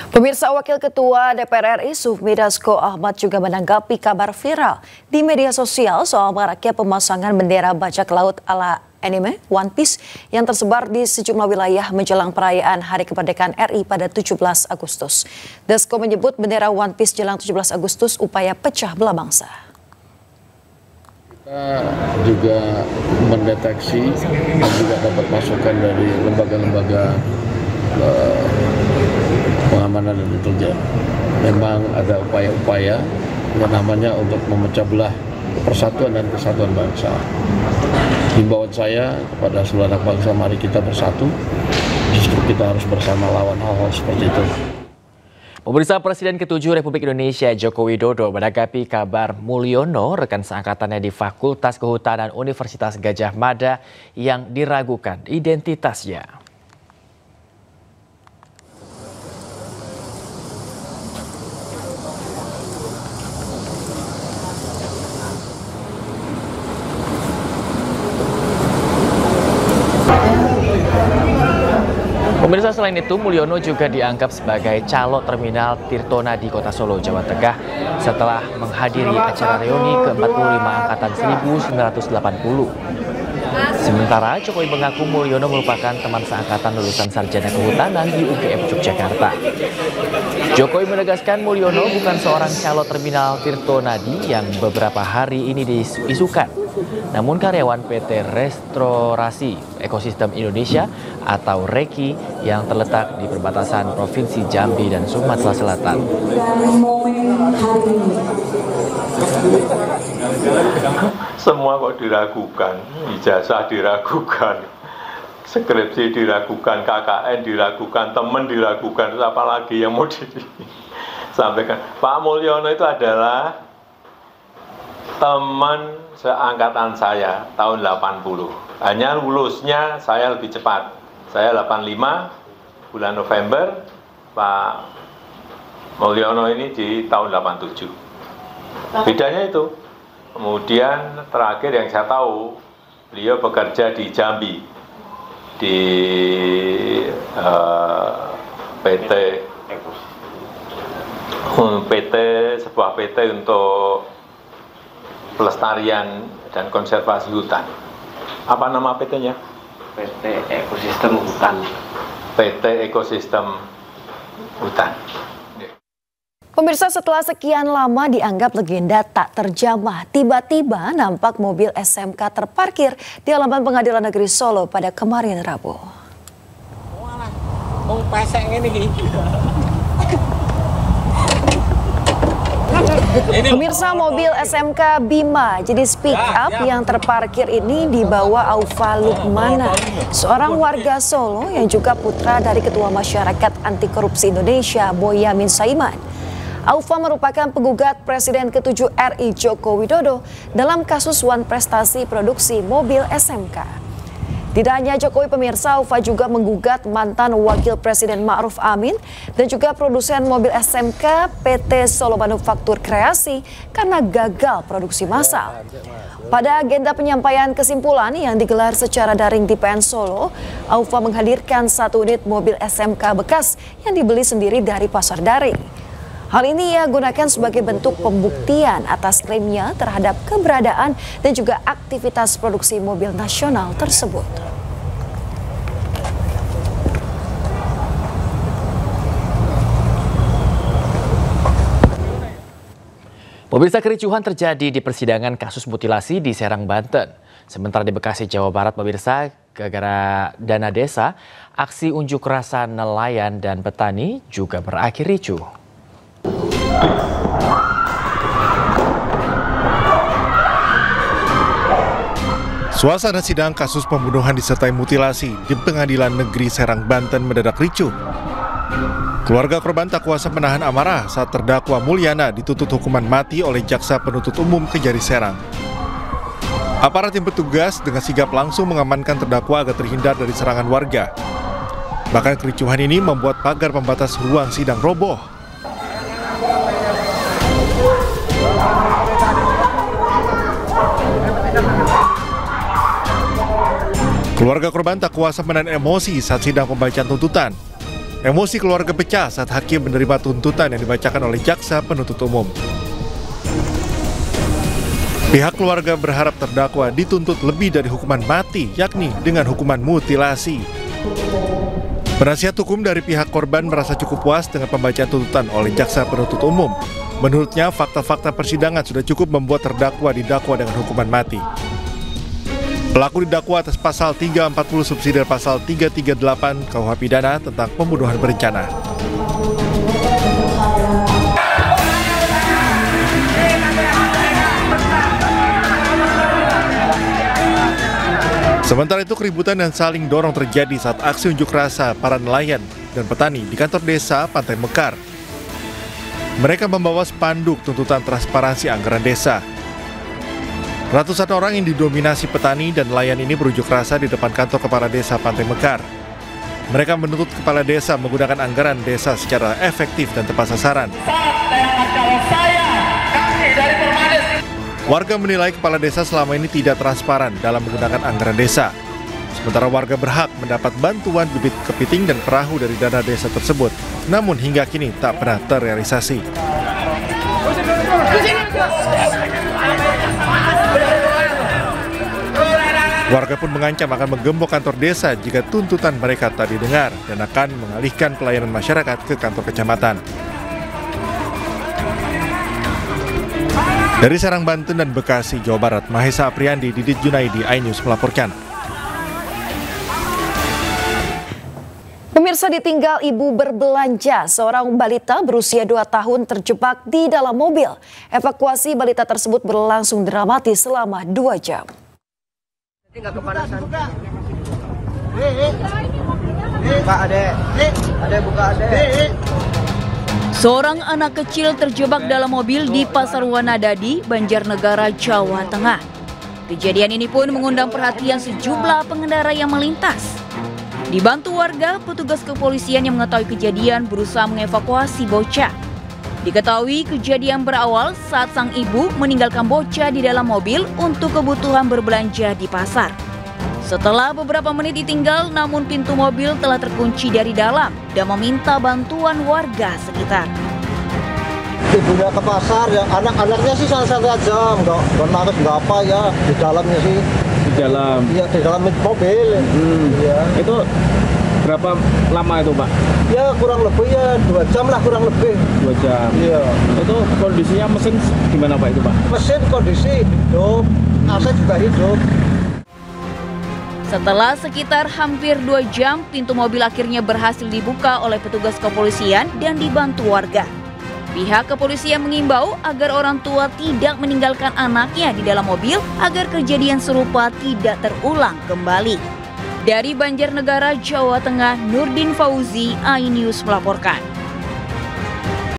Pemirsa, Wakil Ketua DPR RI Sufmi Dasko Ahmad juga menanggapi kabar viral di media sosial soal maraknya pemasangan bendera bajak laut ala anime One Piece yang tersebar di sejumlah wilayah menjelang perayaan Hari Kemerdekaan RI pada 17 Agustus. Dasko menyebut bendera One Piece jelang 17 Agustus upaya pecah belah bangsa. Kita juga mendeteksi dan juga dapat masukan dari lembaga-lembaga pengamanan dan intelijen. Memang ada upaya-upaya yang namanya untuk memecah belah persatuan dan kesatuan bangsa. Himbauan saya kepada seluruh anak bangsa, mari kita bersatu. Justru kita harus bersama lawan hal-hal seperti itu. Pemirsa, Presiden ke-7 Republik Indonesia Joko Widodo menanggapi kabar Mulyono, rekan seangkatannya di Fakultas Kehutanan Universitas Gadjah Mada yang diragukan identitasnya. Pemirsa, selain itu Mulyono juga dianggap sebagai calo terminal Tirtona di Kota Solo, Jawa Tengah setelah menghadiri acara reuni ke-45 Angkatan 1980. Sementara Jokowi mengaku Mulyono merupakan teman seangkatan lulusan sarjana kehutanan di UGM Yogyakarta. Jokowi menegaskan Mulyono bukan seorang calo terminal Tirtonadi yang beberapa hari ini diisukan, namun karyawan PT Restorasi Ekosistem Indonesia atau REKI yang terletak di perbatasan Provinsi Jambi dan Sumatera Selatan. Semua kok diragukan, ijazah diragukan, skripsi diragukan, KKN diragukan, teman diragukan, apalagi yang mau disampaikan. Pak Mulyono itu adalah teman seangkatan saya tahun 80. Hanya lulusnya saya lebih cepat. Saya 85 bulan November, Pak Mulyono ini di tahun 87. Bedanya itu. Kemudian terakhir yang saya tahu, beliau bekerja di Jambi, di sebuah PT untuk pelestarian dan konservasi hutan. Apa nama PT-nya? PT Ekosistem Hutan. PT Ekosistem Hutan. Pemirsa, setelah sekian lama dianggap legenda tak terjamah, tiba-tiba nampak mobil SMK terparkir di halaman Pengadilan Negeri Solo pada kemarin Rabu. Pemirsa, mobil SMK Bima jenis pick up yang terparkir ini dibawa Aufa Lukmana, seorang warga Solo yang juga putra dari Ketua Masyarakat Anti Korupsi Indonesia Boyamin Saiman. Aufa merupakan penggugat Presiden ke-7 RI Joko Widodo dalam kasus Wan Prestasi produksi mobil SMK. Tidak hanya Jokowi, pemirsa, Aufa juga menggugat mantan Wakil Presiden Ma'ruf Amin dan juga produsen mobil SMK PT Solo Manufaktur Kreasi karena gagal produksi massal. Pada agenda penyampaian kesimpulan yang digelar secara daring di PN Solo, Aufa menghadirkan 1 unit mobil SMK bekas yang dibeli sendiri dari pasar daring. Hal ini ia gunakan sebagai bentuk pembuktian atas klaimnya terhadap keberadaan dan juga aktivitas produksi mobil nasional tersebut. Pemirsa, kericuhan terjadi di persidangan kasus mutilasi di Serang, Banten. Sementara di Bekasi, Jawa Barat, pemirsa, gara-gara dana desa, aksi unjuk rasa nelayan dan petani juga berakhir ricuh. Suasana sidang kasus pembunuhan disertai mutilasi di Pengadilan Negeri Serang, Banten mendadak ricuh. Keluarga korban tak kuasa menahan amarah saat terdakwa Mulyana dituntut hukuman mati oleh Jaksa Penuntut Umum Kejari Serang. Aparat tim petugas dengan sigap langsung mengamankan terdakwa agar terhindar dari serangan warga. Bahkan kericuhan ini membuat pagar pembatas ruang sidang roboh. Keluarga korban tak kuasa menahan emosi saat sidang pembacaan tuntutan. Emosi keluarga pecah saat hakim menerima tuntutan yang dibacakan oleh jaksa penuntut umum. Pihak keluarga berharap terdakwa dituntut lebih dari hukuman mati, yakni dengan hukuman mutilasi. Penasihat hukum dari pihak korban merasa cukup puas dengan pembacaan tuntutan oleh jaksa penuntut umum. Menurutnya, fakta-fakta persidangan sudah cukup membuat terdakwa didakwa dengan hukuman mati. Pelaku didakwa atas pasal 340 subsidi pasal 338 KUH Pidana tentang pembunuhan berencana. Sementara itu, keributan dan saling dorong terjadi saat aksi unjuk rasa para nelayan dan petani di kantor desa Pantai Mekar. Mereka membawa spanduk tuntutan transparansi anggaran desa. Ratusan orang yang didominasi petani dan nelayan ini berunjuk rasa di depan kantor kepala desa Pantai Mekar. Mereka menuntut kepala desa menggunakan anggaran desa secara efektif dan tepat sasaran. Warga menilai kepala desa selama ini tidak transparan dalam menggunakan anggaran desa. Sementara warga berhak mendapat bantuan bibit kepiting dan perahu dari dana desa tersebut. Namun hingga kini tak pernah terrealisasi. Warga pun mengancam akan menggembok kantor desa jika tuntutan mereka tak didengar dan akan mengalihkan pelayanan masyarakat ke kantor kecamatan. Dari Serang, Banten dan Bekasi, Jawa Barat, Mahesa Apriandi, Didit Junaidi, iNews melaporkan. Pemirsa, ditinggal ibu berbelanja, seorang balita berusia 2 tahun terjebak di dalam mobil. Evakuasi balita tersebut berlangsung dramatis selama 2 jam. Tinggal kepanasan. Buka adek. Adek buka adek. Seorang anak kecil terjebak dalam mobil di Pasar Wanadadi, Banjarnegara, Jawa Tengah. Kejadian ini pun mengundang perhatian sejumlah pengendara yang melintas. Dibantu warga, petugas kepolisian yang mengetahui kejadian berusaha mengevakuasi bocah. Diketahui kejadian berawal saat sang ibu meninggalkan bocah di dalam mobil untuk kebutuhan berbelanja di pasar. Setelah beberapa menit ditinggal, namun pintu mobil telah terkunci dari dalam dan meminta bantuan warga sekitar. Ibunya ke pasar, ya anak-anaknya sih santai aja, nggak nangis nggak apa ya, di dalamnya sih. Di dalam? Iya, di dalam mobil. Ya. Itu berapa lama itu, Pak? Ya kurang lebih ya 2 jam lah, kurang lebih. 2 jam? Iya. Itu kondisinya mesin gimana, Pak, itu, Pak? Mesin kondisi hidup, AC juga hidup. Setelah sekitar hampir 2 jam, pintu mobil akhirnya berhasil dibuka oleh petugas kepolisian dan dibantu warga. Pihak kepolisian mengimbau agar orang tua tidak meninggalkan anaknya di dalam mobil agar kejadian serupa tidak terulang kembali. Dari Banjarnegara, Jawa Tengah, Nurdin Fauzi, iNews melaporkan.